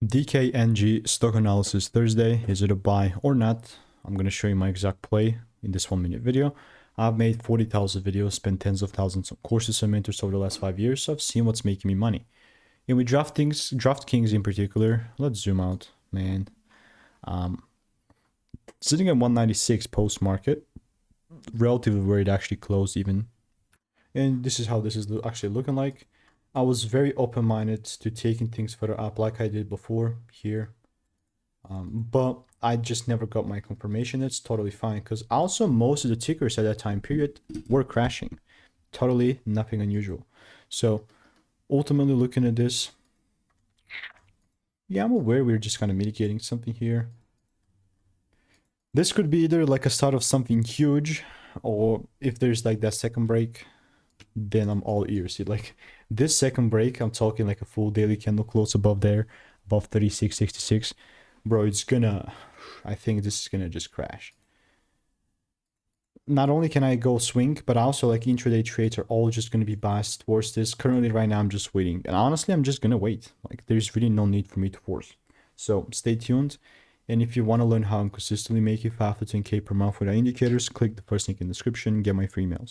DKNG stock analysis Thursday. Is it a buy or not? I'm going to show you my exact play in this 1-minute video. I've made 40,000 videos, spent tens of thousands on courses and mentors over the last 5 years, so I've seen what's making me money. And with DraftKings in particular, let's zoom out, man. Sitting at 196 post-market, relatively where it actually closed even. And this is how this is actually looking like. I was very open-minded to taking things further up like I did before here. But I just never got my confirmation. It's totally fine because also most of the tickers at that time period were crashing. Totally nothing unusual. So ultimately looking at this, yeah, I'm aware we're just kind of mitigating something here. This could be either like a start of something huge, or if there's like that second break, then I'm all ears. See, like this second break, I'm talking like a full daily candle close above there, above 36.66. Bro, it's gonna, I think this is gonna just crash. Not only can I go swing, but also like intraday trades are all just gonna be biased towards this. Currently right now I'm just waiting, and honestly I'm just gonna wait. Like there's really no need for me to force. So stay tuned. And if you want to learn how I'm consistently making 5 to 10K per month without indicators, click the first link in the description, get my free emails.